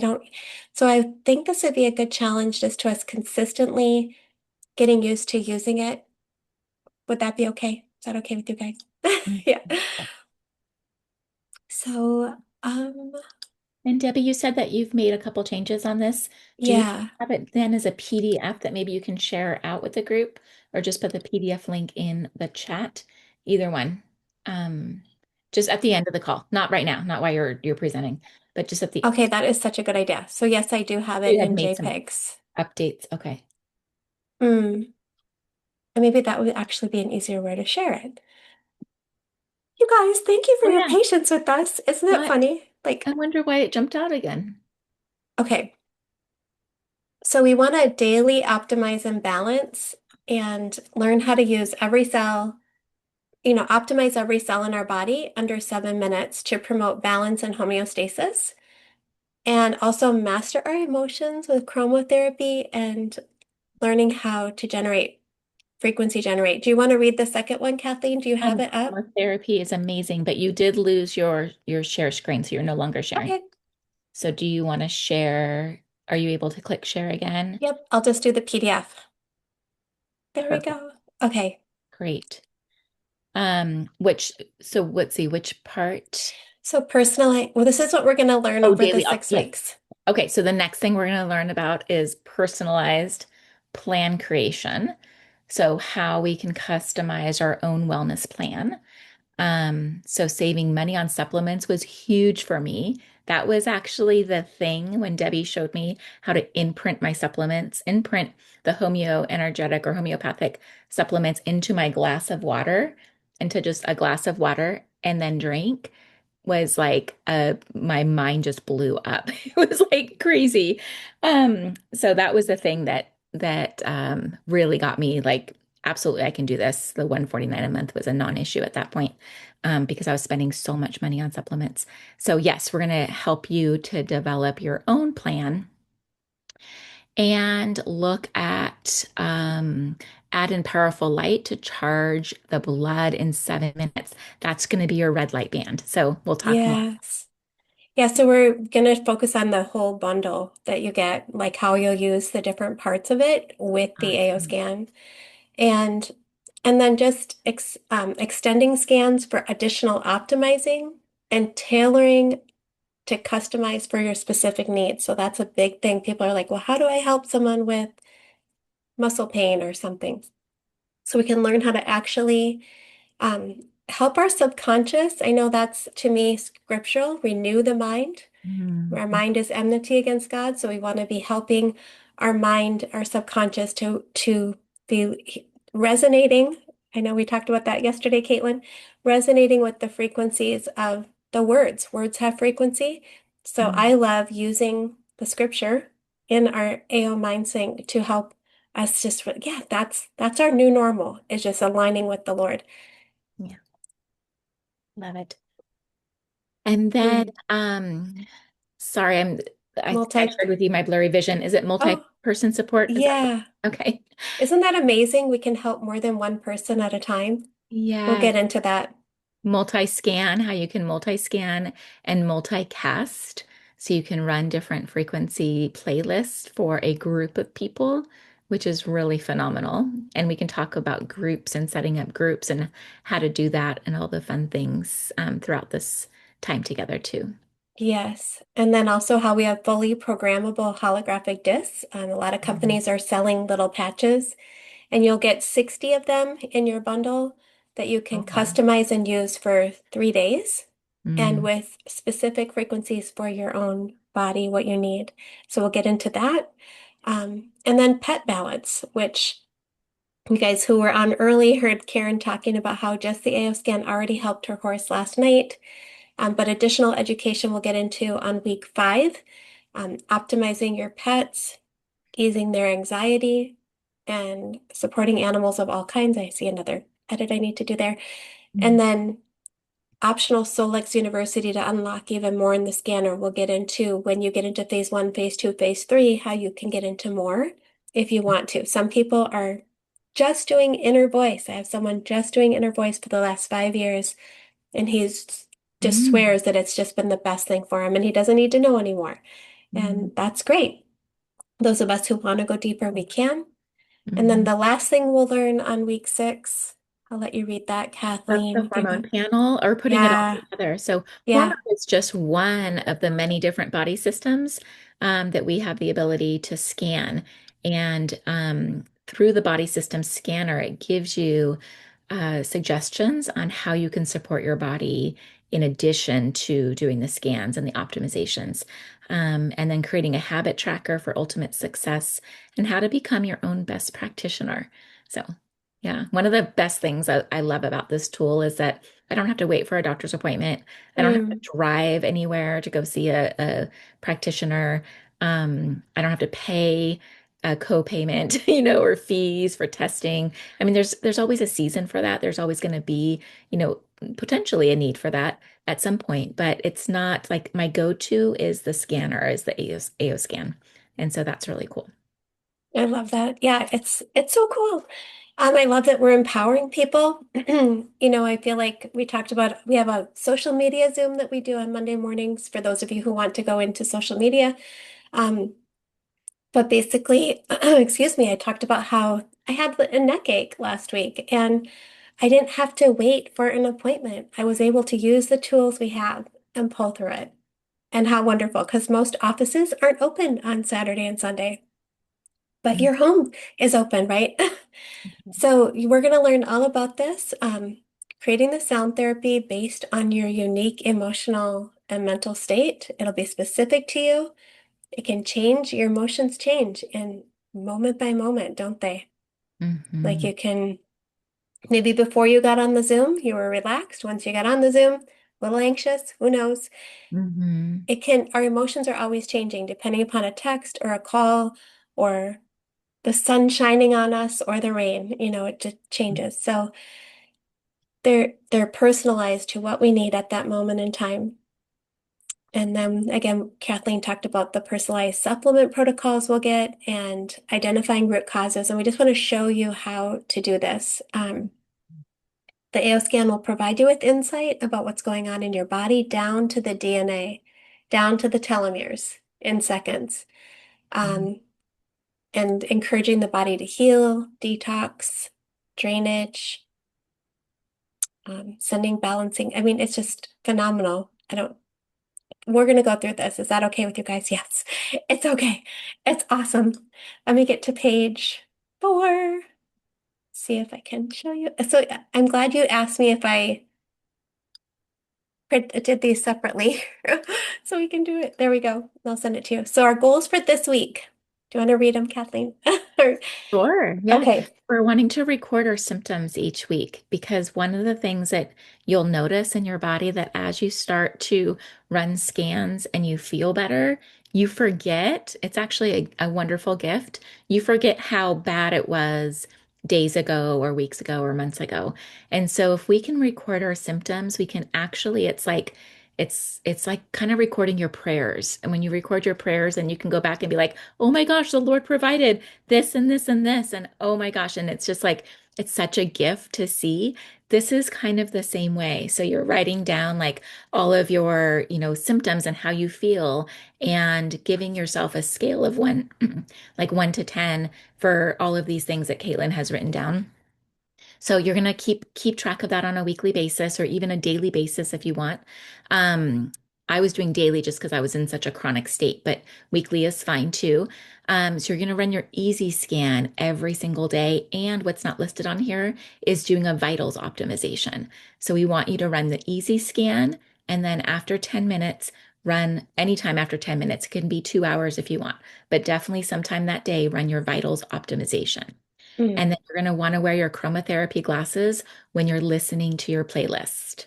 don't. So I think this would be a good challenge just to us consistently getting used to using it. Would that be okay? Is that okay with you guys? Mm. Yeah. So, And Debbie, you said that you've made a couple changes on this. Do you yeah. have it then as a PDF that maybe you can share out with the group or just put the PDF link in the chat? Either one. Um, just at the end of the call, not right now, not while you're presenting, but just at the Okay, that is such a good idea. So yes, I do have it you had in made some JPEGs. updates. Okay. Mm. And maybe that would actually be an easier way to share it. You guys, thank you for Oh your yeah. patience with us. Isn't it What? funny? I Like, wonder why it jumped out again. okay, so we want to daily optimize and balance and learn how to use every cell, optimize every cell in our body under 7 minutes to promote balance and homeostasis. And also master our emotions with chromotherapy and learning how to frequency generate. Do you want to read the second one, Kathleen? Do you have it up? Therapy is amazing, but you did lose your share screen, so you're no longer sharing. Okay. So do you want to share? Are you able to click share again? Yep. I'll just do the PDF. There we Perfect. go. Okay. Great. So let's see, which part? So personally, well, this is what we're going to learn Oh, over the daily. 6 weeks. Okay, so the next thing we're going to learn about is personalized plan creation. So how we can customize our own wellness plan. So saving money on supplements was huge for me. That was actually the thing when Debbie showed me how to imprint my supplements, imprint the energetic or homeopathic supplements into my glass of water, into just a glass of water and then drink was like my mind just blew up. It was like crazy. So that was the thing that really got me like absolutely I can do this. The 149 a month was a non-issue at that point because I was spending so much money on supplements. So yes, we're going to help you to develop your own plan and look at add in powerful light to charge the blood in 7 minutes. That's going to be your red light band. So we'll talk more. Yes. Yeah, so we're going to focus on the whole bundle that you get, like how you'll use the different parts of it with the Awesome. aoscan. And and then just extending scans for additional optimizing and tailoring to customize for your specific needs. So that's a big thing. People are like, well, how do I help someone with muscle pain or something? So we can learn how to actually help our subconscious. I know that's to me scriptural, renew the mind. Mhm. Our mind is enmity against God, so we want to be helping our mind, our subconscious to be resonating. I know we talked about that yesterday, Katelyn, resonating with the frequencies of the words. Words have frequency. So I love using the scripture in our AO Mind Sync to help us just, yeah, that's our new normal, is just aligning with the Lord. Yeah, love it. And then, Mm. sorry, I think I Multi, shared with you my blurry vision. Is it oh, multi-person support? Is that yeah. okay? Isn't that amazing? We can help more than one person at a time. We'll Yeah, get into that. multi-scan, how you can multi-scan and multicast. So you can run different frequency playlists for a group of people, which is really phenomenal. And we can talk about groups and setting up groups and how to do that and all the fun things throughout this time together too. Yes. And then also how we have fully programmable holographic discs. A lot of Mhm. companies are selling little patches, and you'll get 60 of them in your bundle that you can Oh, wow. customize and use for 3 days and Mm. with specific frequencies for your own body, what you need. So we'll get into that. And then pet balance, which you guys who were on early heard Karen talking about how just the AO scan already helped her horse last night. But additional education we'll get into on week 5, optimizing your pets, easing their anxiety, and supporting animals of all kinds. I see another edit I need to do there. And Mm. then optional Solex University to unlock even more in the scanner. We'll get into when you get into phase 1, phase 2, phase 3, how you can get into more if you want to. Some people are just doing inner voice. I have someone just doing inner voice for the last 5 years, and he's just Mm. swears that it's just been the best thing for him, and he doesn't need to know anymore. Mhm. And that's great. Those of us who want to go deeper, we can. And then Mhm. the last thing we'll learn on week 6, I'll let you read that, That's the Kathleen. If you hormone want. panel or putting it all Yeah, together. So, hormone yeah. is just one of the many different body systems that we have the ability to scan. And through the body system scanner, it gives you suggestions on how you can support your body in addition to doing the scans and the optimizations. And then creating a habit tracker for ultimate success and how to become your own best practitioner. So, yeah, one of the best things I love about this tool is that I don't have to wait for a doctor's appointment. I don't have to Mm. drive anywhere to go see a practitioner. I don't have to pay a co-payment, or fees for testing. I mean, there's always a season for that. There's always going to be, you know, potentially a need for that at some point, but it's not like my go-to is the scanner, is the aoscan. And so that's really cool. I love that. Yeah, it's so cool. I love that we're empowering people. I feel like we talked about we have a social media Zoom that we do on Monday mornings for those of you who want to go into social media. Um, but basically, excuse me, I talked about how I had a neck ache last week and I didn't have to wait for an appointment. I was able to use the tools we have and pull through it. And how wonderful, because most offices aren't open on Saturday and Sunday, but your home is open, right? So we're going to learn all about this, creating the sound therapy based on your unique emotional and mental state. It'll be specific to you. It can change, your emotions change in moment by moment, don't they? Like Mhm. you can, maybe before you got on the Zoom, you were relaxed. Once you got on the Zoom, a little anxious, who knows? Mhm. Our emotions are always changing depending upon a text or a call or the sun shining on us or the rain, it just changes. So they're personalized to what we need at that moment in time. And then again, Kathleen talked about the personalized supplement protocols we'll get and identifying root causes. And we just want to show you how to do this. The AO scan will provide you with insight about what's going on in your body down to the DNA, down to the telomeres in seconds, and encouraging the body to heal, detox, drainage, sending balancing. I mean, it's just phenomenal. We're going to go through this. Is that okay with you guys? Yes, it's okay. It's awesome. Let me get to page 4. See if I can show you. So I'm glad you asked me if I did these separately so we can do it. There we go. I'll send it to you. So our goals for this week. Do you want to read them, Kathleen? Sure. Yeah. Okay. We're wanting to record our symptoms each week because one of the things that you'll notice in your body that as you start to run scans and you feel better, you forget, it's actually a wonderful gift. You forget how bad it was days ago or weeks ago or months ago. And so if we can record our symptoms, we can actually, it's like kind of recording your prayers. And when you record your prayers and you can go back and be like, oh my gosh, the Lord provided this and this and this. And oh my gosh. And it's just like, it's such a gift to see. This is kind of the same way. So you're writing down like all of your, symptoms and how you feel and giving yourself a scale of one, like 1 to 10 for all of these things that Katelyn has written down. So you're gonna keep track of that on a weekly basis or even a daily basis if you want. Um, I was doing daily just because I was in such a chronic state, but weekly is fine too. So you're gonna run your easy scan every single day. And what's not listed on here is doing a vitals optimization. So we want you to run the easy scan and then after 10 minutes, run anytime after 10 minutes. It can be 2 hours if you want, but definitely sometime that day, run your vitals optimization. Mm, And then you're going to want to wear your chromotherapy glasses when you're listening to your playlist.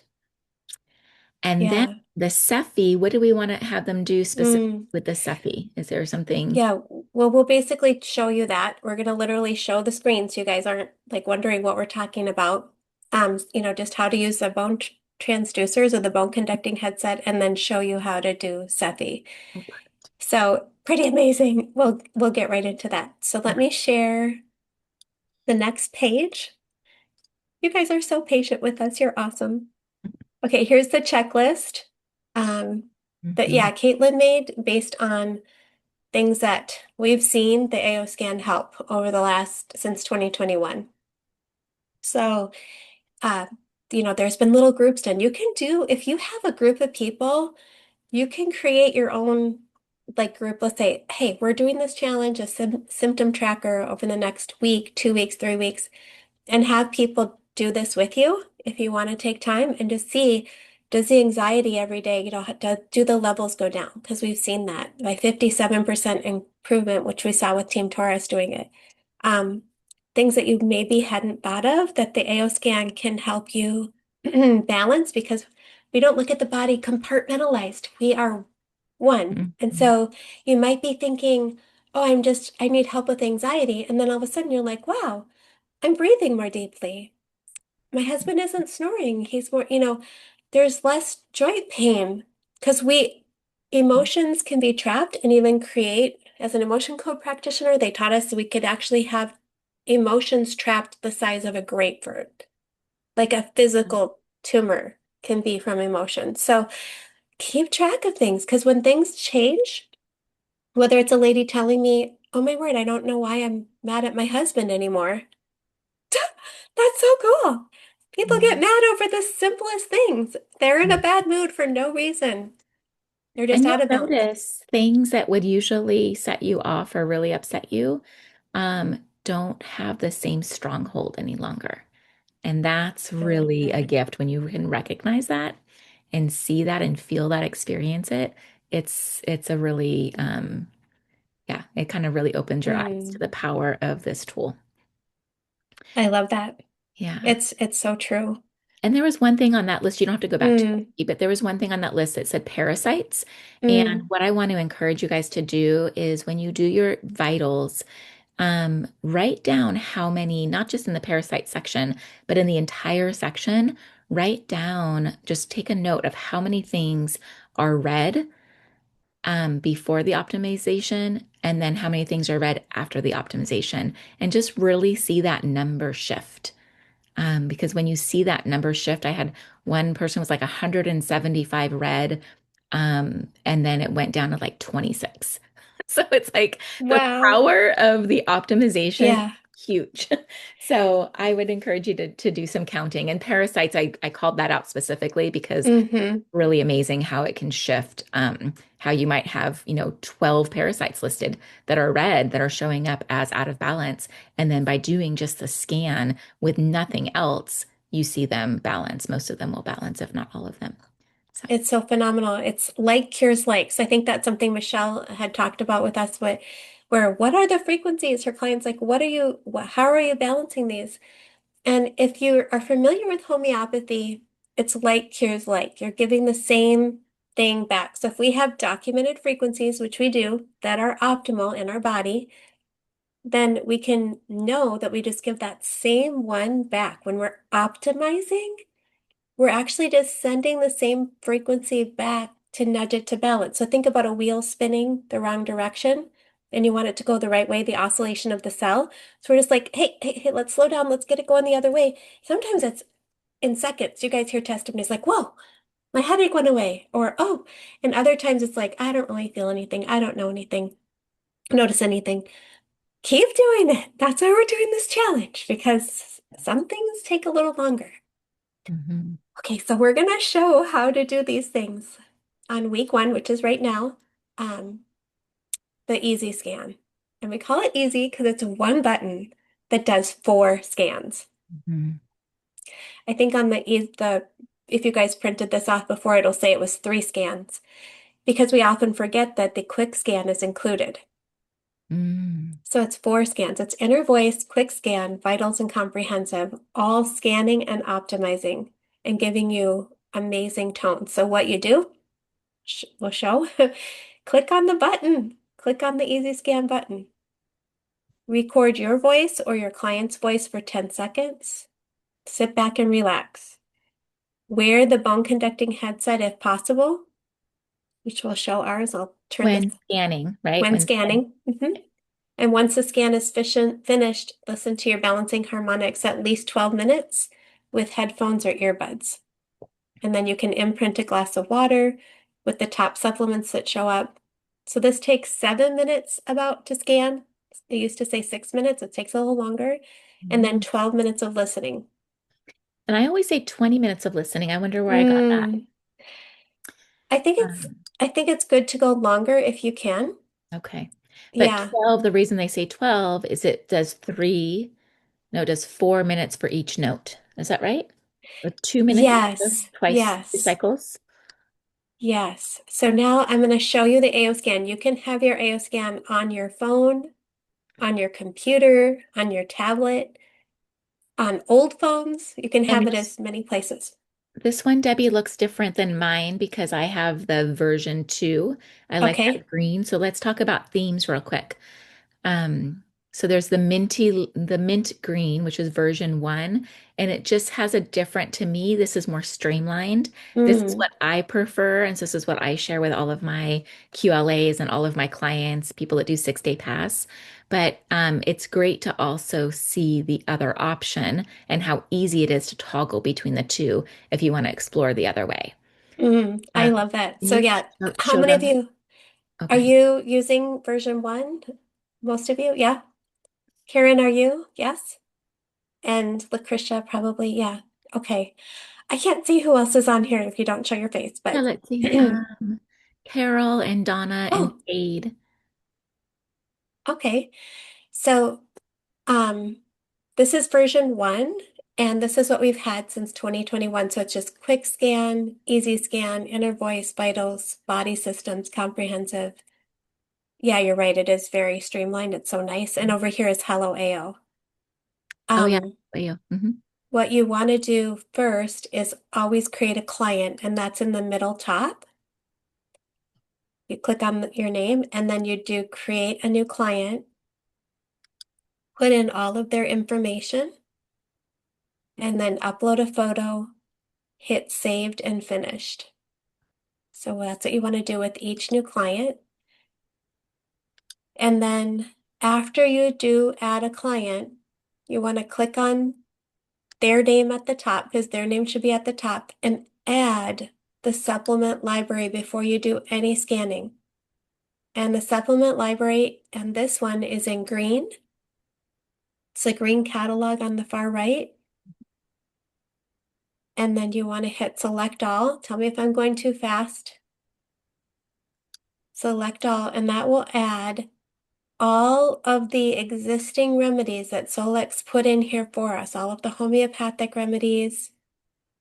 And then yeah. the Cephi, what do we want to have them do specifically Mm, with the Cephi? Is there something? yeah. Well, we'll basically show you that. We're going to literally show the screen so you guys aren't like wondering what we're talking about. Just how to use the bone transducers or the bone conducting headset and then show you how to do Cephi. So pretty amazing. We'll get right into that. So let me share the next page. You guys are so patient with us. You're awesome. Okay, here's the checklist that Mhm. yeah, Katelyn made based on things that we've seen the aoscan help over the last since 2021. So, uh, there's been little groups done. You can do, if you have a group of people, you can create your own like group. Let's say, hey, we're doing this challenge, a symptom tracker over the next week, 2 weeks, 3 weeks, and have people do this with you if you want to take time and just see, does the anxiety every day, do the levels go down? Because we've seen that by 57% improvement, which we saw with Team Taurus doing it. Um, Things that you maybe hadn't thought of that the AO scan can help you balance, because we don't look at the body compartmentalized. We are one. And Mhm. so you might be thinking, oh, I need help with anxiety. And then all of a sudden you're like, wow, I'm breathing more deeply. My husband isn't snoring. He's more, there's less joint pain because emotions can be trapped and even create, as an emotion code practitioner, they taught us we could actually have emotions trapped the size of a grapefruit, like a physical tumor can be from emotion. So keep track of things because when things change, whether it's a lady telling me, oh my word, I don't know why I'm mad at my husband anymore. That's so cool. People get Yeah. mad over the simplest things. They're in a bad mood for no reason. They're just And out you'll of balance. notice things that would usually set you off or really upset you, don't have the same stronghold any longer. And that's really a Mhm. gift when you can recognize that and see that and feel that, experience it. It's a really yeah, it kind of really opens your eyes to Mm, the power of this tool. I love that. Yeah. It's so true. And there was one thing on that list, you don't have to go back to Mm, it, but there was one thing on that list that said parasites. And mm. what I want to encourage you guys to do is when you do your vitals, write down how many, not just in the parasite section, but in the entire section, write down, just take a note of how many things are red before the optimization, and then how many things are red after the optimization, and just really see that number shift. Because when you see that number shift, I had one person was like 175 red, and then it went down to like 26. So it's like the Wow. power of the optimization Yeah. is huge. So I would encourage you to do some counting. And parasites, I called that out specifically because Hmm. really amazing how it can shift, how you might have 12 parasites listed that are red that are showing up as out of balance, and then by doing just the scan with nothing else you see them balance. Most of them will balance, if not all of them. So It's so phenomenal. It's like cures like. So I think that's something Michelle had talked about with us, where what are the frequencies? Her clients like, how are you balancing these? And if you are familiar with homeopathy, it's like cures like. You're giving the same thing back. So if we have documented frequencies, which we do, that are optimal in our body, then we can know that we just give that same one back. When we're optimizing, we're actually just sending the same frequency back to nudge it to balance. So think about a wheel spinning the wrong direction and you want it to go the right way, the oscillation of the cell. So we're just like, hey, hey, hey, let's slow down. Let's get it going the other way. Sometimes it's in seconds. You guys hear testimonies like, whoa, my headache went away. Or, oh, and other times it's like, I don't really feel anything. I don't know anything, notice anything. Keep doing it. That's why we're doing this challenge because some things take a little longer. mhm. Okay, so we're going to show how to do these things on week one, which is right now, um, the easy scan. And we call it easy because it's one button that does 4 scans. Mhm. I think on if you guys printed this off before, it'll say it was 3 scans because we often forget that the quick scan is included. Mm. So it's 4 scans. It's inner voice, quick scan, vitals, and comprehensive, all scanning and optimizing and giving you amazing tones. So what you do, will show, click on the button, click on the easy scan button. Record your voice or your client's voice for 10 seconds. Sit back and relax. Wear the bone conducting headset if possible, which will show ours. I'll turn this When scanning, right? when When scanning. scanning. And once the scan is finished, listen to your balancing harmonics at least 12 minutes with headphones or earbuds. And then you can imprint a glass of water with the top supplements that show up. So this takes 7 minutes about to scan. It used to say 6 minutes. It takes a little longer. And then Mhm. 12 minutes of listening. And I always say 20 minutes of listening. I wonder where I got that. Mm, I think it's Um, I think it's good to go longer if you can. okay. But Yeah. 12, the reason they say 12 is it does no, it does 4 minutes for each note. Is that right? Or 2 minutes Yes. twice, two Yes. cycles? Yes. So now I'm going to show you the aoscan. You can have your aoscan on your phone, on your computer, on your tablet, on old phones. You can And have it as many places. this one, Debbie, looks different than mine because I have the version 2. I like Okay. that green. So let's talk about themes real quick. Um, so there's the mint green, which is version 1, and it just has a different, to me, this is more streamlined. This is Mm, what I prefer, and so this is what I share with all of my QLAs and all of my clients, people that do 6-day pass. But it's great to also see the other option and how easy it is to toggle between the two if you want to explore the other way. I Um, love that. can So you yeah, how show many of them? you are Okay. you using version one? Most of you? Yeah. Karen, are you? Yes. And Lucretia, probably, yeah. Okay. I can't see who else is on here if you don't show your face, Yeah, but let's see. Carol and Donna and oh, Cade. okay. So um this is version one, and this is what we've had since 2021. So it's just quick scan, easy scan, inner voice, vitals, body systems, comprehensive. Yeah, you're right. It is very streamlined. It's so nice. And over here is Hello AO. Oh yeah. Um, Yeah. Hmm. what you want to do first is always create a client, and that's in the middle top. You click on your name, and then you do create a new client, put in all of their information, and then upload a photo, hit saved and finished. So that's what you want to do with each new client. And then after you do add a client, you want to click on their name at the top because their name should be at the top and add the supplement library before you do any scanning. And the supplement library, and this one is in green. It's the green catalog on the far right. And then you want to hit select all. Tell me if I'm going too fast. Select all, and that will add all of the existing remedies that Solex put in here for us, all of the homeopathic remedies,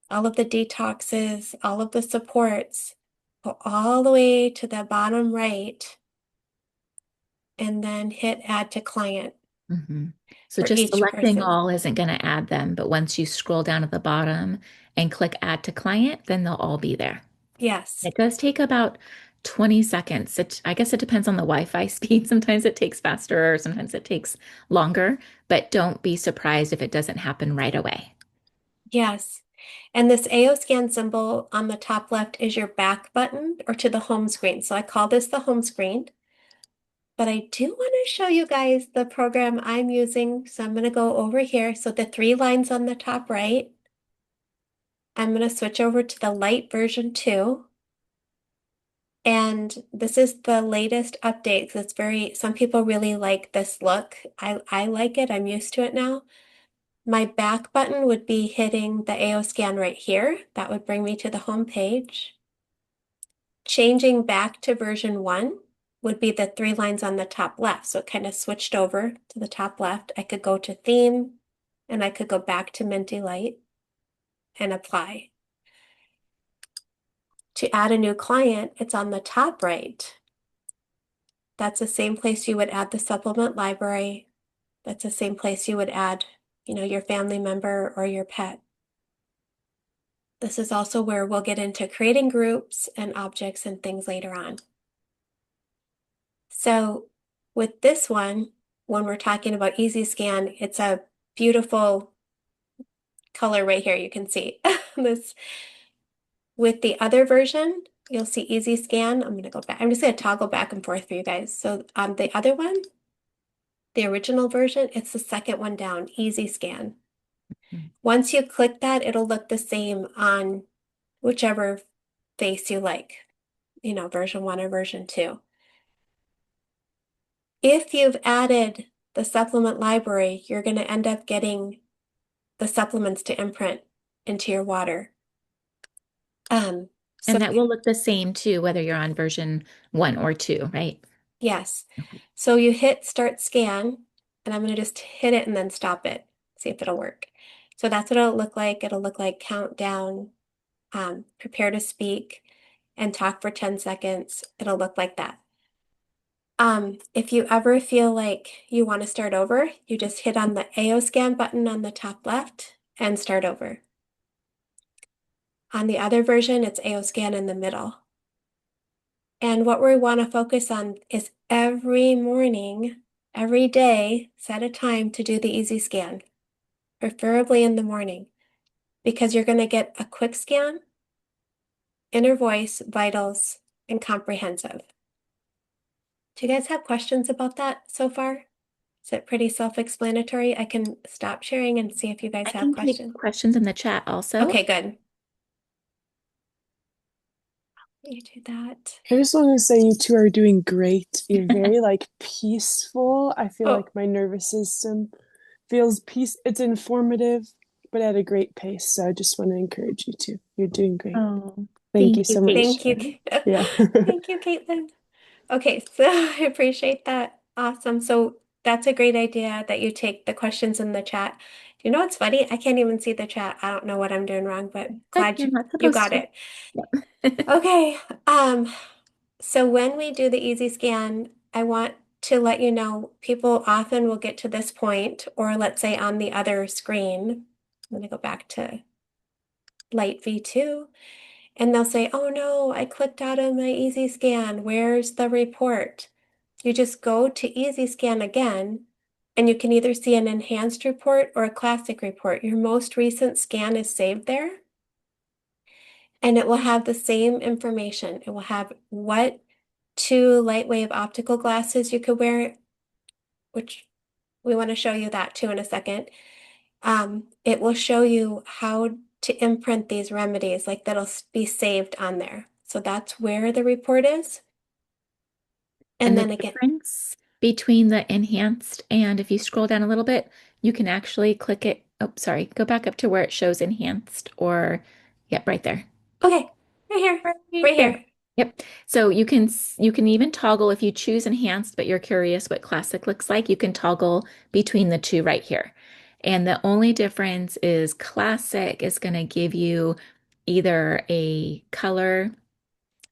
all of the detoxes, all of the supports, go all the way to the bottom right, and then hit add to client Hmm. So for just each selecting person. all isn't going to add them, but once you scroll down at the bottom and click add to client, then they'll all be there. Yes, It does take about 20 seconds. I guess it depends on the Wi-Fi speed. Sometimes it takes faster or sometimes it takes longer, but don't be surprised if it doesn't happen right away. yes. And this AO scan symbol on the top left is your back button or to the home screen. So I call this the home screen. But I do want to show you guys the program I'm using. So I'm going to go over here. So the three lines on the top right, I'm going to switch over to the light version 2. And this is the latest update. It's very, some people really like this look. I like it. I'm used to it now. My back button would be hitting the AO scan right here. That would bring me to the home page. Changing back to version 1 would be the three lines on the top left. So it kind of switched over to the top left. I could go to theme and I could go back to Minty Light and apply. To add a new client, it's on the top right. That's the same place you would add the supplement library. That's the same place you would add, your family member or your pet. This is also where we'll get into creating groups and objects and things later on. So with this one, when we're talking about Easy Scan, it's a beautiful color right here. You can see this. With the other version, you'll see Easy Scan. I'm going to go back. I'm just going to toggle back and forth for you guys. So on the other one, the original version, it's the second one down, Easy Scan. Once you click that, it'll look the same on whichever face you like, version 1 or version 2. If you've added the supplement library, you're going to end up getting the supplements to imprint into your water. So And that will look the same too, whether you're on version 1 or 2, right? yes. So you hit start scan, and I'm going to just hit it and then stop it, see if it'll work. So that's what it'll look like. It'll look like countdown, prepare to speak, and talk for 10 seconds. It'll look like that. If you ever feel like you want to start over, you just hit on the aoscan button on the top left and start over. On the other version, it's aoscan in the middle. And what we want to focus on is every morning, every day, set a time to do the easy scan, preferably in the morning, because you're going to get a quick scan, inner voice, vitals, and comprehensive. Do you guys have questions about that so far? Is it pretty self-explanatory? I can stop sharing and see if you guys I have can take questions. questions in the chat also. Okay, good. You do that. I just want to say you two are doing great. You're very like peaceful. I feel Oh, like my nervous system feels peace. It's informative, but at a great pace. So I just want to encourage you two. You're doing great. Oh, Thank you thank you, so much. thank you. Caitlin. Yeah. Thank you, Caitlin. Okay, so I appreciate that. Awesome. So that's a great idea that you take the questions in the chat. You know what's funny? I can't even see the chat. I don't know what I'm doing wrong, but But glad you're not you supposed got to. it. Yep. Okay. So when we do the easy scan, I want to let you know people often will get to this point, or let's say on the other screen. I'm going to go back to Light V2. And they'll say, oh no, I clicked out of my easy scan. Where's the report? You just go to easy scan again, and you can either see an enhanced report or a classic report. Your most recent scan is saved there, and it will have the same information. It will have what two light wave optical glasses you could wear, which we want to show you that too in a second. It will show you how to imprint these remedies, like that'll be saved on there. So that's where the report is. And And the then again, difference between the enhanced and if you scroll down a little bit, you can actually click it. Oh, sorry. Go back up to where it shows enhanced or, yep, right there. okay, right here, Right right there. here. Yep. So you can even toggle if you choose enhanced, but you're curious what classic looks like, you can toggle between the two right here. And the only difference is classic is going to give you either a color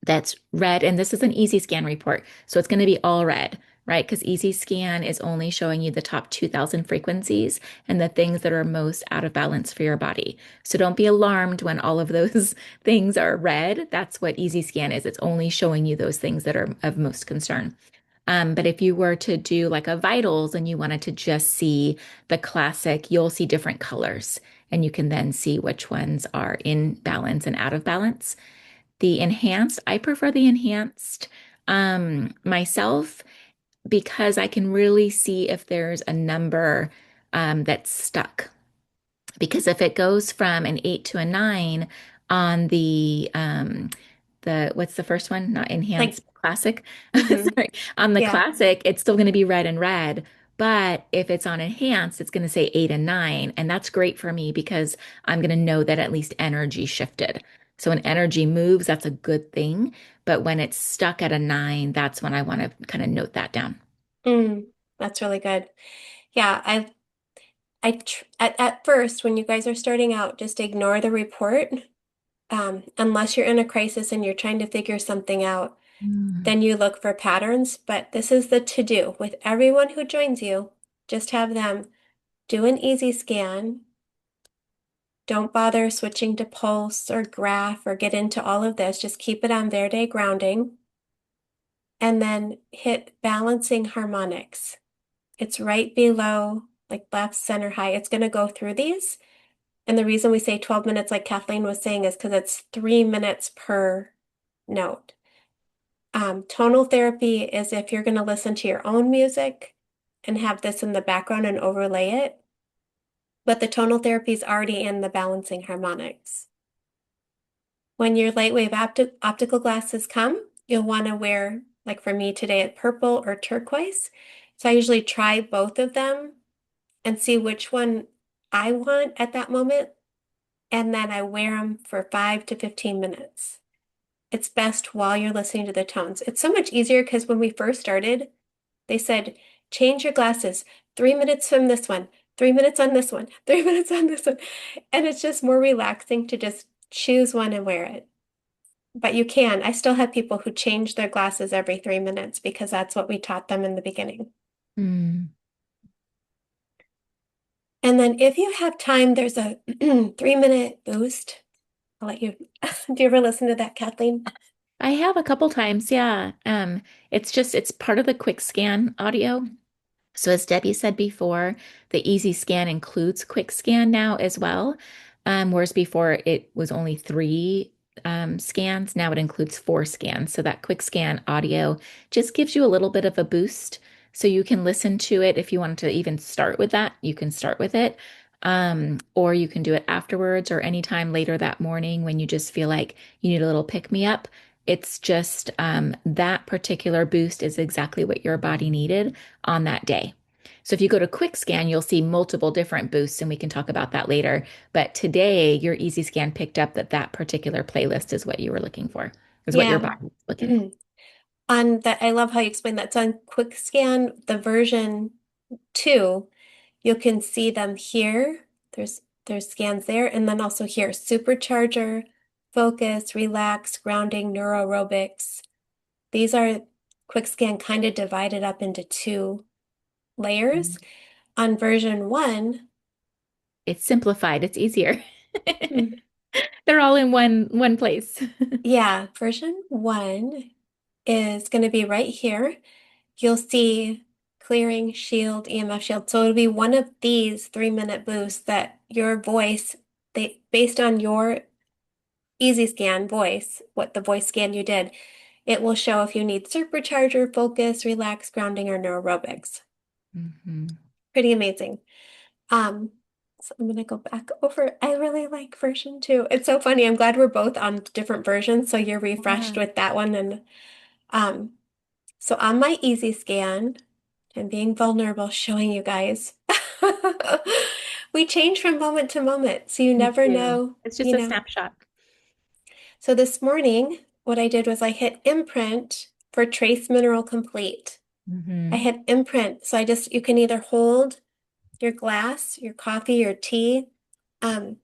that's red, and this is an easy scan report. So it's going to be all red, right? Because easy scan is only showing you the top 2,000 frequencies and the things that are most out of balance for your body. So don't be alarmed when all of those things are red. That's what easy scan is. It's only showing you those things that are of most concern. But if you were to do like a vitals and you wanted to just see the classic, you'll see different colors and you can then see which ones are in balance and out of balance. The enhanced, I prefer the enhanced myself because I can really see if there's a number that's stuck. Because if it goes from an 8 to a 9 on the what's the first one? Not Like, enhanced, classic. mm-hmm, Sorry. On the yeah. classic, it's still going to be red and red. But if it's on enhanced, it's going to say 8 and 9. And that's great for me because I'm going to know that at least energy shifted. So when energy moves, that's a good thing. But when it's stuck at a 9, that's when I want to kind of note that down. Mm, that's really good. Yeah, at first, when you guys are starting out, just ignore the report. Unless you're in a crisis and you're trying to figure something out, Mm. then you look for patterns. But this is the to-do with everyone who joins you. Just have them do an easy scan. Don't bother switching to pulse or graph or get into all of this. Just keep it on Verde grounding and then hit balancing harmonics. It's right below, like left, center, high. It's going to go through these. And the reason we say 12 minutes, like Kathleen was saying, is because it's 3 minutes per note. Tonal therapy is if you're going to listen to your own music and have this in the background and overlay it. But the tonal therapy is already in the balancing harmonics. When your light wave optical glasses come, you'll want to wear Like for me today, it's purple or turquoise. So I usually try both of them and see which one I want at that moment. And then I wear them for 5 to 15 minutes. It's best while you're listening to the tones. It's so much easier because when we first started, they said, change your glasses 3 minutes from this one, 3 minutes on this one, 3 minutes on this one. And it's just more relaxing to just choose one and wear it. But you can. I still have people who change their glasses every 3 minutes because that's what we taught them in the beginning. Mm. And then if you have time, there's a 3 minute boost. I'll let you. Do you ever listen to that, Kathleen? I have a couple times, yeah. It's part of the quick scan audio. So as Debbie said before, the easy scan includes quick scan now as well. Whereas before it was only three scans. Now it includes four scans. So that quick scan audio just gives you a little bit of a boost. So you can listen to it if you want to even start with that, you can start with it. Or you can do it afterwards or anytime later that morning when you just feel like you need a little pick me up. It's just that particular boost is exactly what your body needed on that day. So if you go to quick scan, you'll see multiple different boosts, and we can talk about that later. But today, your easy scan picked up that that particular playlist is what you were looking for, is what your Yeah. body was looking for. On that, I love how you explained that. So on Quick Scan, the version 2, you can see them here. There's scans there, and then also here, supercharger, focus, relax, grounding, neuroaerobics. These are Quick Scan kind of divided up into two layers. On version 1, It's simplified, it's easier. hmm, They're all in one place. yeah, version 1 is going to be right here. You'll see clearing shield, EMF shield. So it'll be one of these 3 minute boosts that your voice, based on your easy scan voice, what the voice scan you did, it will show if you need supercharger, focus, relax, grounding, or neuroaerobics. Mhm. Pretty amazing. Um, so I'm gonna go back over. I really like version 2. It's so funny. I'm glad we're both on different versions, so you're refreshed Yeah. with that one. And um, so on my easy scan, I'm being vulnerable, showing you guys. We change from moment to moment, so you Me never too. know, It's just a snapshot. So this morning, what I did was I hit imprint for Trace Mineral Complete. I Hmm. hit imprint, so you can either hold your glass, your coffee, your tea, um,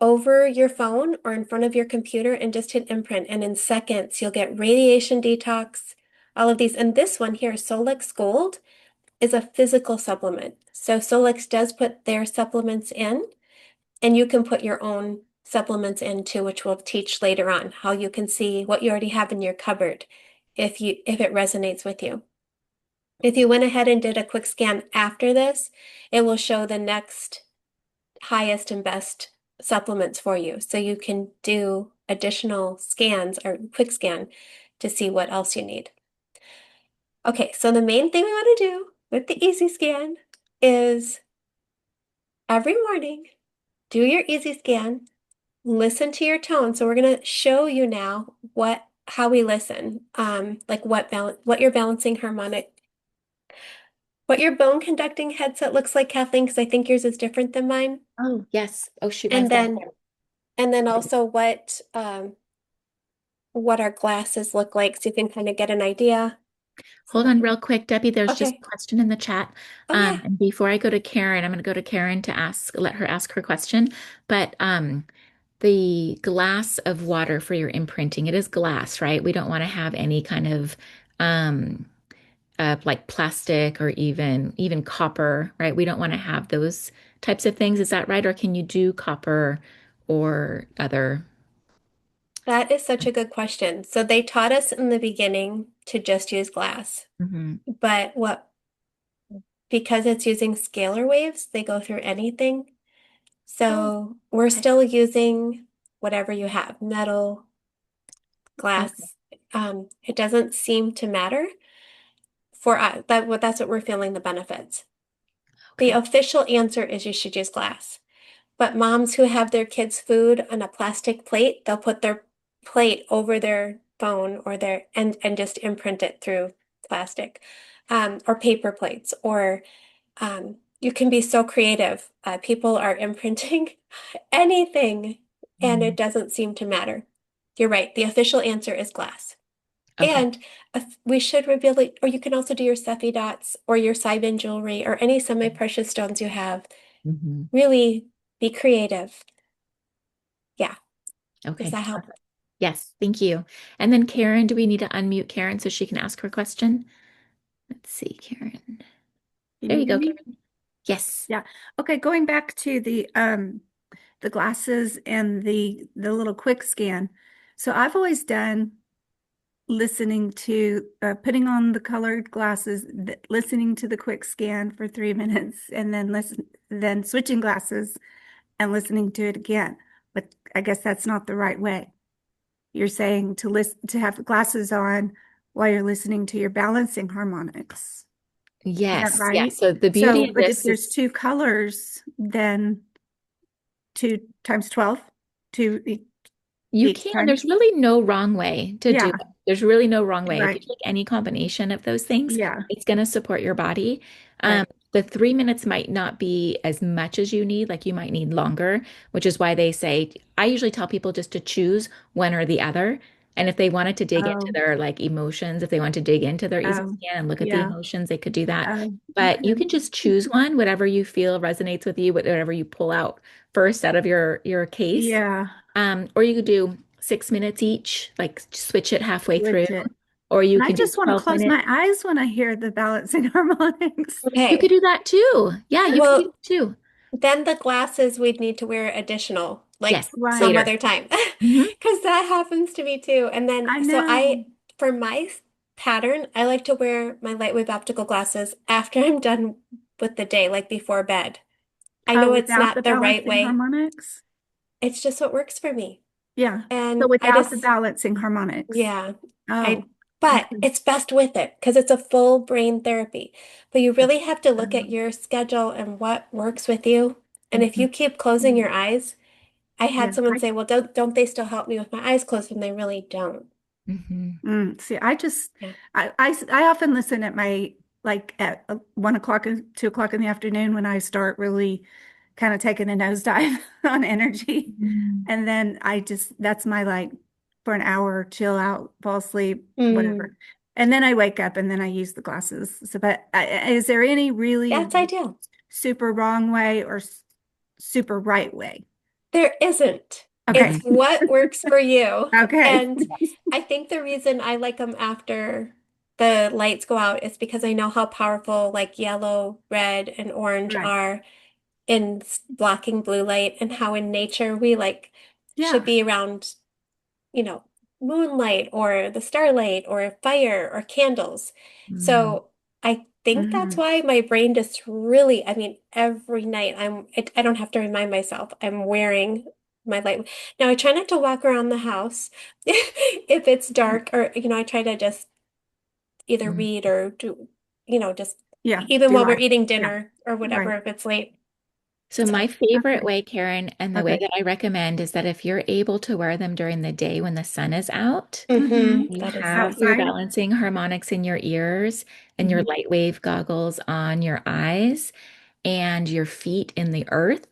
over your phone or in front of your computer and just hit imprint. And in seconds, you'll get radiation detox, all of these. And this one here, Solex Gold, is a physical supplement. So Solex does put their supplements in, and you can put your own supplements in too, which we'll teach later on, how you can see what you already have in your cupboard if it resonates with you. If you went ahead and did a quick scan after this, it will show the next highest and best supplements for you. So you can do additional scans or quick scan to see what else you need. Okay, so the main thing we want to do with the easy scan is every morning, do your easy scan, listen to your tone. So we're going to show you now how we listen, like what your balancing harmonic, what your bone conducting headset looks like, Kathleen, because I think yours is different than mine. Oh, yes. Oh, shoot, And mine's then downstairs. also what our glasses look like, so you can kind of get an idea. So Hold let on me. real quick, Debbie. There's just a Okay. question in the chat. Oh yeah. And before I go to Karen, I'm going to go to Karen to let her ask her question. But the glass of water for your imprinting, it is glass, right? We don't want to have any kind um, like plastic or even copper, right? We don't want to have those types of things. Is that right? Or can you do copper or other? That is such a good question. So they taught us in the beginning to just use glass, Mhm. but because it's using scalar waves, they go through anything. Oh, So we're okay. still using whatever you have, metal, Okay. glass. It doesn't seem to matter for us. That's what we're feeling the benefits. The Okay. official answer is you should use glass. But moms who have their kids' food on a plastic plate, they'll put their plate over their phone or their and just imprint it through plastic, or paper plates, or you can be so creative. People are imprinting anything, and it Mm. doesn't seem to matter. You're right. The official answer is glass. Okay. And we should reveal it, or you can also do your Cephii dots or your Cybin jewelry or any semi-precious stones you have. Mhm. Really be creative. Yeah. Does Okay. that help? Yes, thank you. And then Karen, do we need to unmute Karen so she can ask her question? Let's see, Karen. Can There you you hear go, me? Karen. Yes. Yeah. Okay, going back to the glasses and the little quick scan. So I've always done listening to putting on the colored glasses, listening to the quick scan for 3 minutes, and then switching glasses and listening to it again. But I guess that's not the right way. You're saying to have the glasses on while you're listening to your balancing harmonics. Is that Yes. Yes. right? So the beauty So, of but if this there's is two colors, then 2 times 12, two you each can. time. There's really no wrong way to do Yeah, it. There's really no wrong way. If you right. take any combination of those things, Yeah, it's going to support your body. Um, right. the 3 minutes might not be as much as you need, like you might need longer, which is why they say, I usually tell people just to choose one or the other. And if they wanted to dig into Oh, their like emotions, if they want to dig into their easy oh, scan and look at the yeah. emotions, they could do that. Oh, But you okay. can just choose one, whatever you feel resonates with you, whatever you pull out first out of your case. Yeah, Or you could do 6 minutes each, like switch it halfway through, switch it. or you And I can do just want to 12 close minutes. my eyes when I hear the balancing harmonics. You could Okay. do that too. Yeah, you can do Well, that too. then the glasses we'd need to wear additional, like Yes, some Right. later. other time, Hmm. because that happens to me too. And then, I so know. for my pattern, I like to wear my lightwave optical glasses after I'm done with the day, like before bed. I Oh, know it's without the not the right balancing way. harmonics? It's just what works for me. Yeah. So And I without the just, balancing harmonics. yeah, Oh, but okay. it's best with it because it's a full brain therapy. But you really have to look at Um, your schedule and what works with you. And if Hmm. you keep closing your eyes, I had yeah. someone say, well, don't they still help me with my eyes closed? And they really don't. Hmm. See, I just, Yeah. I often listen at my, like at 1 o'clock and 2 o'clock in the afternoon when I start really kind of taking a nosedive on energy. And then that's my like for an hour, chill out, fall asleep, Mm, whatever. And then I wake up and then I use the glasses. So, but is there any really that's ideal. super wrong way or super right way? There isn't. Okay. It's what works for you. Okay. And I think the reason I like them after the lights go out is because I know how powerful like yellow, red, and orange Right. are in blocking blue light, and how in nature we like should Yeah. be around, you know, moonlight or the starlight or fire or candles. So I think that's Hmm. why my brain just really, I mean, every night I don't have to remind myself I'm wearing my light. Now I try not to walk around the house if it's dark, or, I try to just either read or do, just Yeah. even Do while we're life. eating Yeah. dinner or whatever, Right. if it's late. So my So, favorite Okay. way, Karen, and the way Okay. that I recommend is that if you're able to wear them during the day when the sun is out, Hmm. you that is so have your Outside. smart. balancing harmonics in your ears and your Hmm. light wave goggles on your eyes and your feet in the earth,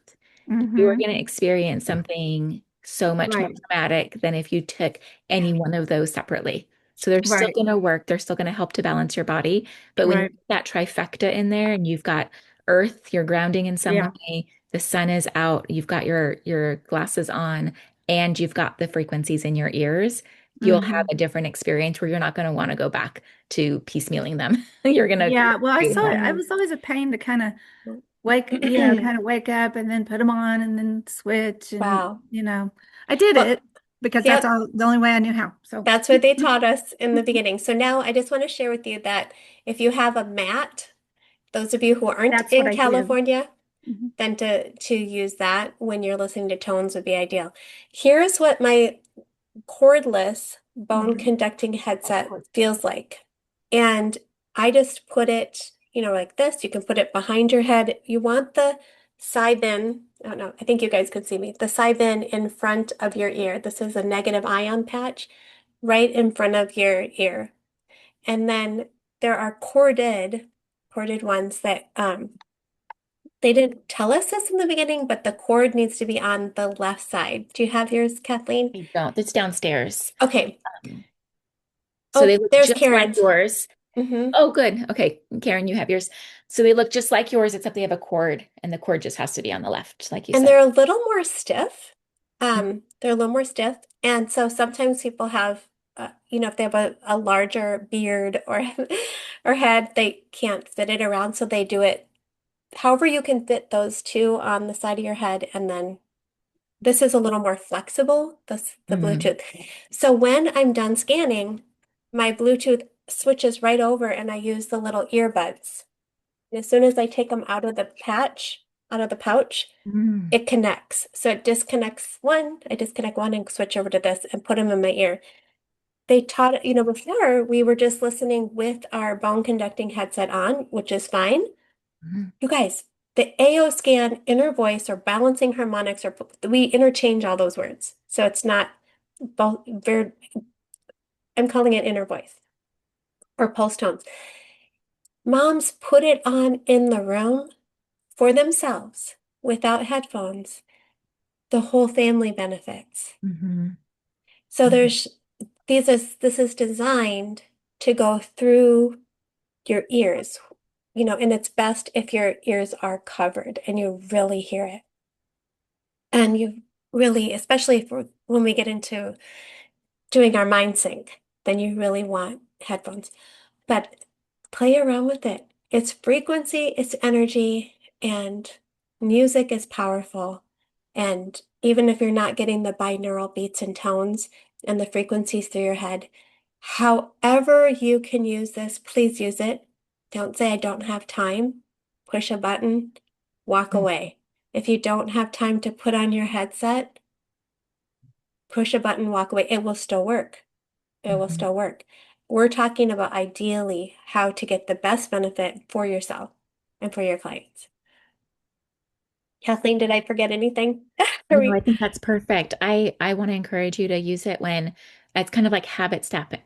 you are Hmm. going to experience something so much more Right. dramatic than if you took any one of those separately. So they're still Right. going to work. They're still going to help to balance your body. But when you Right. put that trifecta in there and you've got earth, you're grounding in some Yeah. way, the sun is out, you've got your glasses on, and you've got the frequencies in your ears, you'll have Hmm. a different experience where you're not going to want to go back to piecemealing them. You're going to Yeah. Well, I create saw it. more. I Mhm. was always a pain to kind of kind of wake up and then put them on and then switch. And, Wow. I did Well, it because that's yep, all the only way I knew how. So, that's what they taught us in the beginning. So now I just want to share with you that if you have a mat, those of you who aren't that's what in I do. California, Hmm. then to use that when you're listening to tones would be ideal. Here's what my cordless bone Hmm. conducting headset feels like. And I just put it, like this. You can put it behind your head. You want the side bin. I don't know. I think you guys could see me. The side bin in front of your ear. This is a negative ion patch. right in front of your ear. And then there are corded ones that they didn't tell us this in the beginning, but the cord needs to be on the left side. Do you have yours, Kathleen? I don't. It's downstairs. Okay. Um, so they Oh, look there's just like Karen's. yours. Hmm. Oh, good. Okay, Karen, you have yours. So they look just like yours, except they have a cord, and the cord just has to be on the left, like you And said. they're a little more stiff. Mm. They're a little more stiff. And so sometimes people have, if they have a larger beard or or head, they can't fit it around. So they do it however you can fit those two on the side of your head. And then this is a little more flexible, the Mm. Bluetooth. So when I'm done scanning, my Bluetooth switches right over and I use the little earbuds. And as soon as I take them out of the pouch, Mm. it connects. So it disconnects one, I disconnect one and switch over to this and put them in my ear. They taught, before we were just listening with our bone conducting headset on, which is fine. Mm. You guys, the aoscan inner voice or balancing harmonics, or we interchange all those words. So it's not both, I'm calling it inner voice or pulse tones. Moms put it on in the room for themselves without headphones. The whole family benefits. Mhm. So Mhm. this is designed to go through your ears, and it's best if your ears are covered and you really hear it. And you really, especially when we get into doing our mind sync, then you really want headphones. But play around with it. It's frequency, it's energy, and music is powerful. And even if you're not getting the binaural beats and tones and the frequencies through your head, however you can use this, please use it. Don't say, I don't have time. Push a button, walk Mm. away. If you don't have time to put on your headset, push a button, walk away. It will still work. It will Mhm. still work. We're talking about ideally how to get the best benefit for yourself and for your clients. Kathleen, did I forget anything? Are No, I we? think that's perfect. I want to encourage you to use it when it's kind of like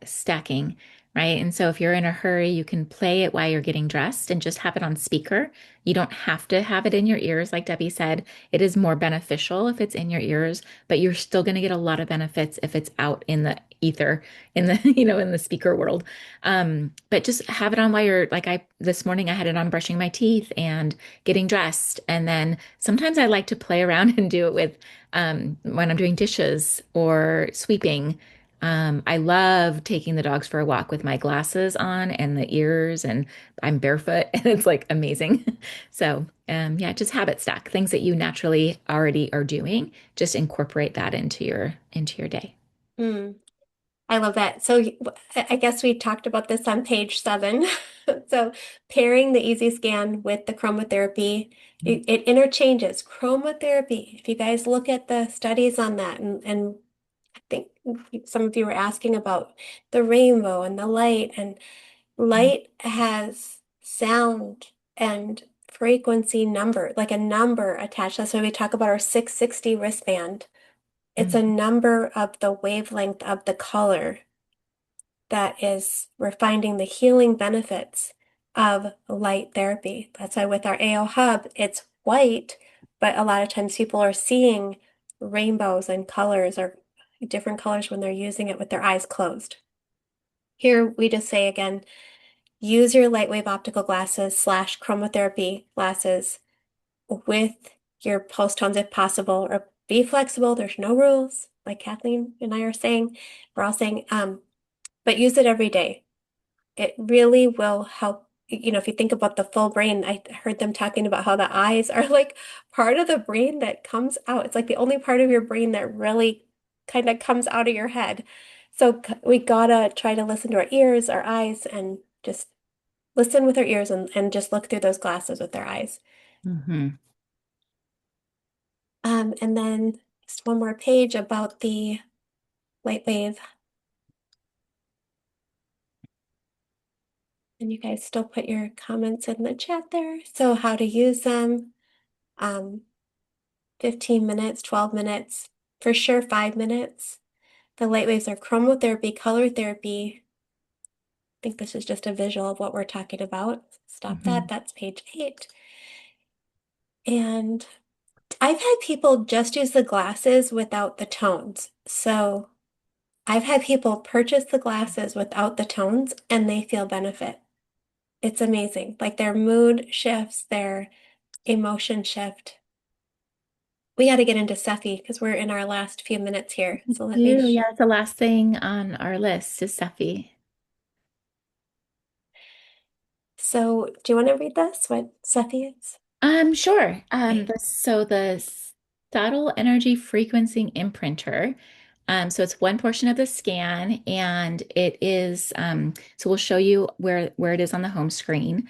stacking, right? And so if you're in a hurry, you can play it while you're getting dressed and just have it on speaker. You don't have to have it in your ears, like Debbie said. It is more beneficial if it's in your ears, but you're still going to get a lot of benefits if it's out in the ether, in the, in the speaker world. But just have it on while you're like this morning I had it on brushing my teeth and getting dressed. And then sometimes I like to play around and do it with when I'm doing dishes or sweeping. I love taking the dogs for a walk with my glasses on and the ears, and I'm barefoot, and it's like amazing. So, yeah, just habit stack things that you naturally already are doing. Just incorporate that into your day. Mm, I love that. So I guess we talked about this on page 7. So pairing the easy scan with the chromotherapy, it interchanges chromotherapy. If you guys look at the studies on that, and I think some of you were asking about the rainbow and the light, and light has sound and frequency number, like a number attached. That's why we talk about our 660 wristband. It's a Mhm. number of the wavelength of the color that is, we're finding the healing benefits of light therapy. That's why with our AO hub, it's white, but a lot of times people are seeing rainbows and colors or different colors when they're using it with their eyes closed. Here we just say again, use your lightwave optical glasses / chromotherapy glasses with your pulse tones if possible, or be flexible. There's no rules, like Kathleen and I are saying. We're all saying, but use it every day. It really will help. If you think about the full brain, I heard them talking about how the eyes are like part of the brain that comes out. It's like the only part of your brain that really kind of comes out of your head. So we gotta try to listen to our ears, our eyes, and just listen with our ears and just look through those glasses with our eyes. Mhm. And then just one more page about the light wave. And you guys still put your comments in the chat there. So how to use them. Um, 15 minutes, 12 minutes, for sure 5 minutes. The light waves are chromotherapy, color therapy. I think this is just a visual of what we're talking about. Stop that. That's page 8. And I've had people just use the glasses without the tones. So I've had people purchase the glasses without the tones and they feel benefit. It's amazing. Like their mood shifts, their emotion shift. We got to get into Cephi because we're in our last few minutes here. So let me. Yeah, it's the last thing on our list is Cephi. So do you want to read this? What Cephi is? Sure. Okay. So the subtle energy frequency imprinter. So it's one portion of the scan, and it is. So we'll show you where it is on the home screen.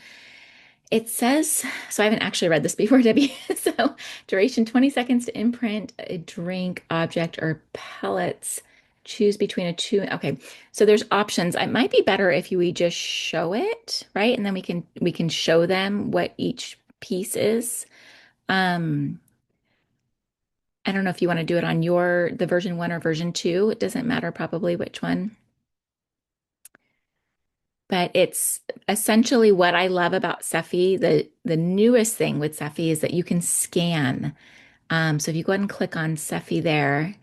It says, so I haven't actually read this before, Debbie. So duration 20 seconds to imprint a drink, object, or pellets. Choose between a two. Okay. So there's options. It might be better if we just show it, right? And then we can show them what each piece is. Um, I don't know if you want to do it on the version 1 or version 2. It doesn't matter probably which one. But it's essentially what I love about Cephi. The newest thing with Cephi is that you can scan. So if you go ahead and click on Cephi there,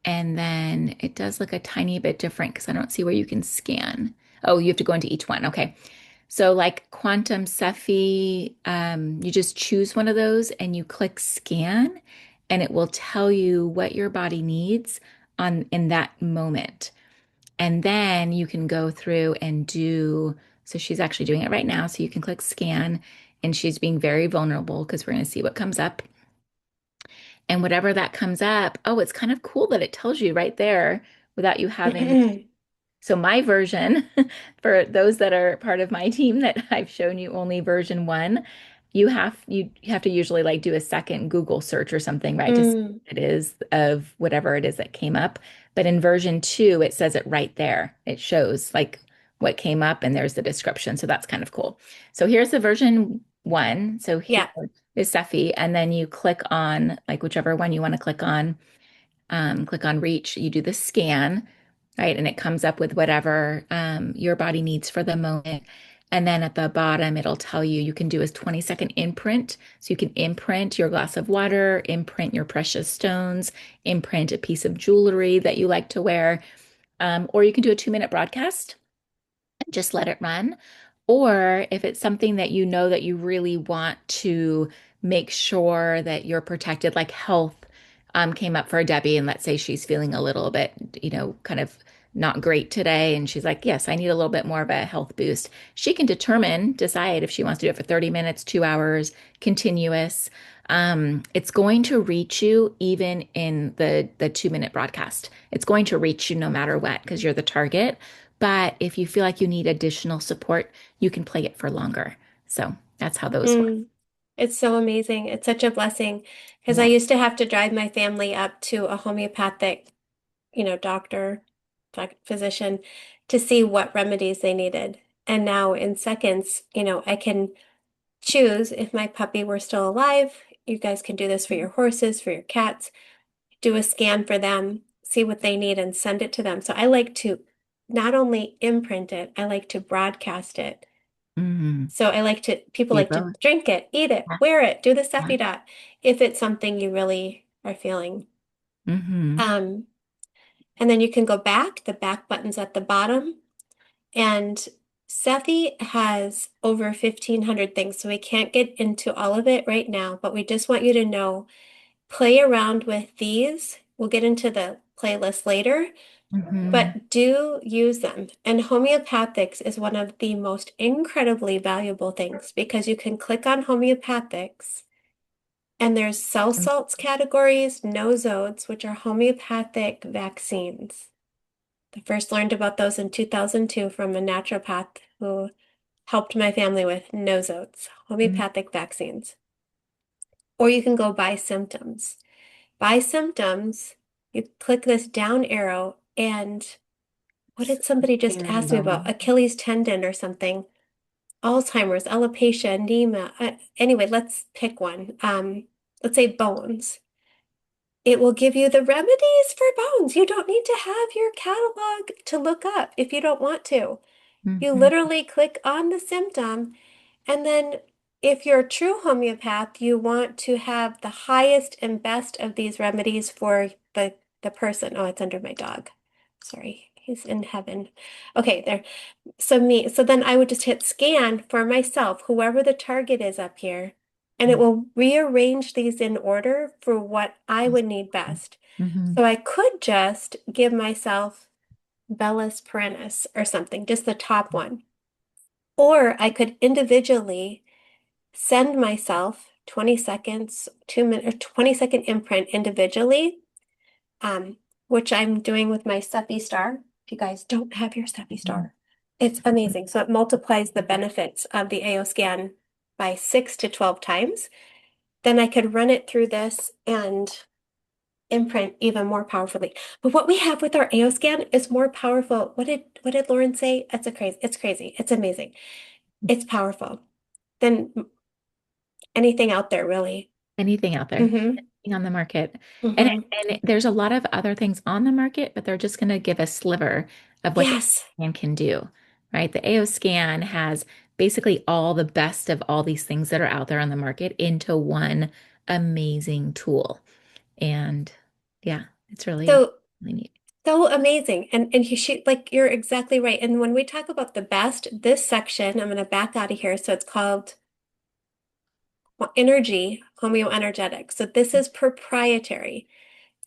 and then it does look a tiny bit different because I don't see where you can scan. Oh, you have to go into each one. Okay. So like Quantum Cephi, you just choose one of those and you click scan, and it will tell you what your body needs in that moment. And then you can go through and so she's actually doing it right now. So you can click scan, and she's being very vulnerable because we're going to see what comes up. And whatever that comes up, oh, it's kind of cool that it tells you right there without you having. So my version, for those that are part of my team that I've shown you only version 1, you have to usually like do a second Google search or something, right? To see Mm. what it is of whatever it is that came up. But in version 2, it says it right there. It shows like what came up and there's the description. So that's kind of cool. So here's the version 1. So here Yeah. is Cephi, and then you click on like whichever one you want to click on reach, you do the scan, right? And it comes up with whatever your body needs for the moment. And then at the bottom, it'll tell you you can do a 20-second imprint. So you can imprint your glass of water, imprint your precious stones, imprint a piece of jewelry that you like to wear, or you can do a 2-minute broadcast and just let it run. Or if it's something that you know that you really want to make sure that you're protected, like health came up for Debbie, and let's say she's feeling a little bit, kind of not great today, and she's like, yes, I need a little bit more of a health boost. She can decide if she wants to do it for 30 minutes, 2 hours, continuous. It's going to reach you even in the 2-minute broadcast. It's going to reach you no matter what because you're the target. But if you feel like you need additional support, you can play it for longer. So that's how those work. Mm. It's so amazing. It's such a blessing because I Yeah. used to have to drive my family up to a homeopathic, doctor, physician to see what remedies they needed. And now in seconds, I can choose if my puppy were still alive. You guys can do this for your horses, for your cats, do a scan for them, see what they need, and send it to them. So I like to not only imprint it, I like to broadcast it. Hmm. So people Do like to both. drink it, eat it, Yeah. wear it, do the Yeah. Cephi dot if it's something you really are feeling. Hmm. Um, and then you can go back, the back button's at the bottom. And Cephi has over 1,500 things, so we can't get into all of it right now, but we just want you to know, play around with these. We'll get into the playlist later, Hmm. but do use them. And homeopathics is one of the most incredibly valuable things because you can click on homeopathics and there's cell salts categories, nosodes, which are homeopathic vaccines. I first learned about those in 2002 from a naturopath who helped my family with nosodes, homeopathic vaccines. Or you can go by symptoms. By symptoms, you click this down arrow, and what did somebody just Very ask me about? well. Achilles tendon or something. Alzheimer's, alopecia, anemia. Anyway, let's pick one. Let's say bones. it will give you the remedies for bones. You don't need to have your catalog to look up if you don't want to. You Mhm. literally click on the symptom, and then if you're a true homeopath, you want to have the highest and best of these remedies for the person. Oh, it's under my dog. Sorry, he's in heaven. Okay, there. So then I would just hit scan for myself, whoever the target is up here, and it will rearrange these in order for what I would need best. Mhm. So I could just give myself Bellus perennis or something, just the top one. Or I could individually send myself 20 seconds, 2 minute or 20-second imprint individually, um, which I'm doing with my Seppi Star. If you guys don't have your Seppi Star, it's amazing. So it multiplies the benefits of the aoscan by 6 to 12 times. Then I could run it through this and imprint even more powerfully. But what we have with our aoscan is more powerful. What did Lauren say? It's crazy. It's amazing. It's powerful than anything out there, really. Anything out there, Mm-hmm. anything on the market. And, Mm-hmm. and there's a lot of other things on the market, but they're just going to give a sliver of what the Yes. scan can do, right? The AO scan has basically all the best of all these things that are out there on the market into one amazing tool. And yeah, it's really, So really neat. so amazing. And you're exactly right. And when we talk about the best, this section, I'm gonna back out of here. So it's called Energy Homeoenergetics. So this is proprietary.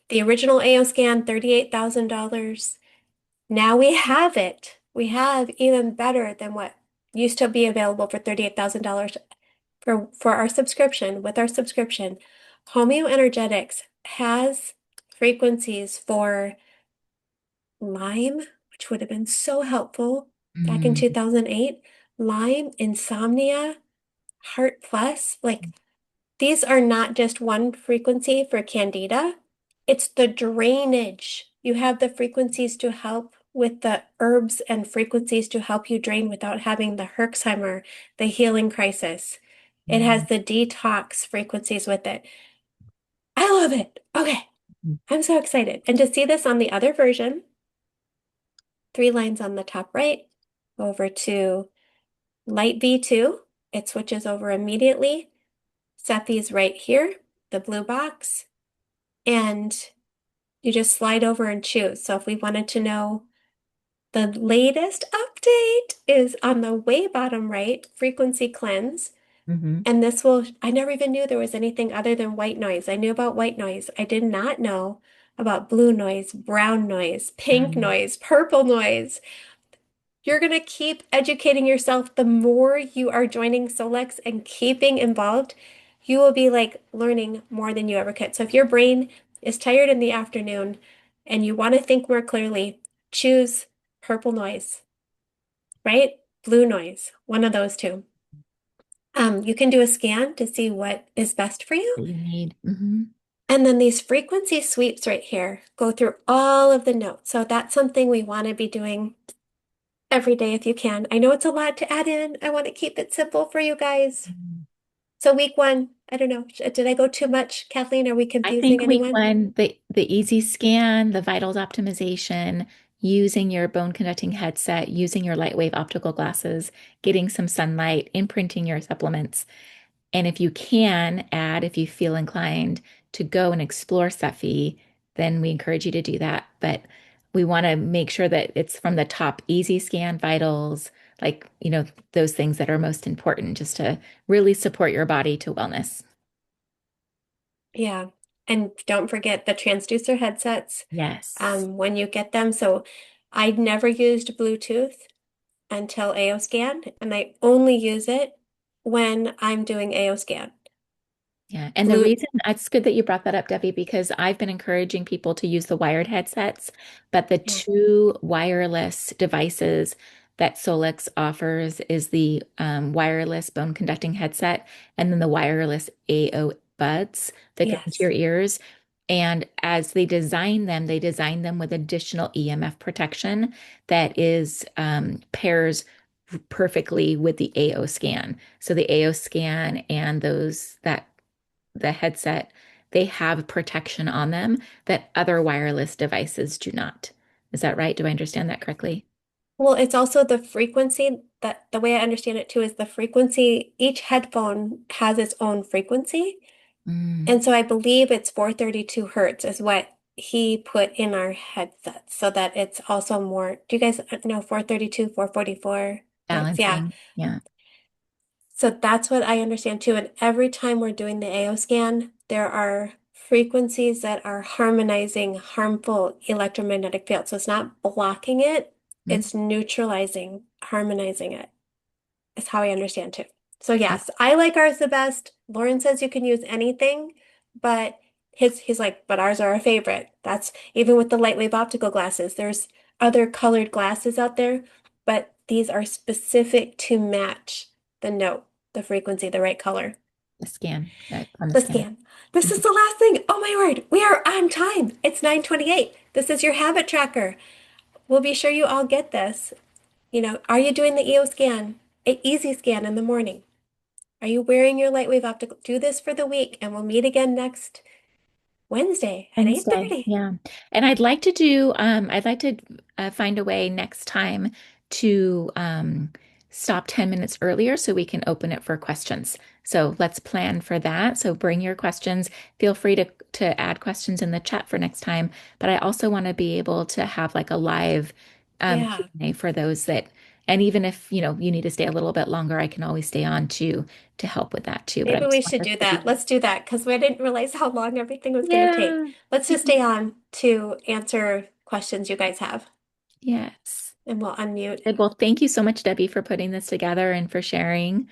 The original AO scan, $38,000. Now we have it. We have even better than what used to be available for $38,000 for our subscription. With our subscription, Homeoenergetics has frequencies for Lyme, which would have been so helpful back in Mm, 2008. Lyme, insomnia, Heart Plus, like these are not just one frequency for Candida, it's the drainage. You have the frequencies to help with the herbs and frequencies to help you drain without having the Herxheimer, the healing crisis. It has mm, the detox frequencies with it. I love it. Okay, mm, I'm so excited. And to see this on the other version, 3 lines on the top right, over to light V2. It switches over immediately. Sephi's right here, the blue box, and you just slide over and choose. So if we wanted to know the latest update is on the way bottom right, frequency cleanse. mhm. And I never even knew there was anything other than white noise. I knew about white noise. I did not know about blue noise, brown noise, pink Um, noise, purple noise. You're going to keep educating yourself. The more you are joining Solex and keeping involved, you will be like learning more than you ever could. So if your brain is tired in the afternoon and you want to think more clearly, choose purple noise, right? Blue noise, one of those two. You can do a scan to see what is best for you. that you need. Mhm. And then these frequency sweeps right here go through all of the notes. So that's something we want to be doing every day if you can. I know it's a lot to add in. I want to keep it simple for you guys. So week one, I don't know. Did I go too much, Kathleen? Are we I confusing think week anyone? one, the easy scan, the vitals optimization, using your bone conducting headset, using your light wave optical glasses, getting some sunlight, imprinting your supplements. And if you can add, if you feel inclined to go and explore Cephi, then we encourage you to do that. But we want to make sure that it's from the top easy scan vitals, like, those things that are most important just to really support your body to wellness. Yeah. And don't forget the transducer headsets Yes. when you get them. So I never used Bluetooth until aoscan, and I only use it when I'm doing aoscan. Yeah. And the Blue, reason it's good that you brought that up, Debbie, because I've been encouraging people to use the wired headsets, but the yeah. two wireless devices that Solix offers is the wireless bone conducting headset and then the wireless AO buds that go into Yes. your ears. And as they design them with additional EMF protection that is pairs perfectly with the AO scan. So the AO scan and the headset they have protection on them that other wireless devices do not. Is that right? Do I understand that correctly? Well, it's also the frequency that the way I understand it too is the frequency. Each headphone has its own frequency. Mm, And so I believe it's 432 hertz is what he put in our headsets so that it's also more. Do you guys know 432, 444 hertz? Yeah. balancing. Yeah. So that's what I understand too. And every time we're doing the AO scan, there are frequencies that are harmonizing harmful electromagnetic fields. So it's not blocking it, Mm, it's neutralizing, harmonizing it, is how I understand too. So oh, yes, I like ours the best. Lauren says you can use anything, but he's like, but ours are our favorite. That's even with the lightwave optical glasses. There's other colored glasses out there, but these are specific to match the note, the frequency, the right color. the scan, on the The scanner. scan. This is Mhm. the last thing. Oh my word, we are on time. It's 9:28. This is your habit tracker. We'll be sure you all get this. Are you doing the EO scan? A easy scan in the morning. Are you wearing your lightwave optical? Do this for the week, and we'll meet again next Wednesday at Wednesday, 8:30. yeah. And I'd like to find a way next time to stop 10 minutes earlier so we can open it for questions. So let's plan for that. So bring your questions. Feel free to add questions in the chat for next time. But I also want to be able to have like a live Yeah. Q&A for those that, and even if, you need to stay a little bit longer, I can always stay on to help with that too. But I Maybe we just want should us do to that. be, Let's do that because we didn't realize how long everything was going to take. yeah. Let's just stay on to answer questions you guys have, Yes. and we'll unmute. Good. Well, thank you so much, Debbie, for putting this together and for sharing.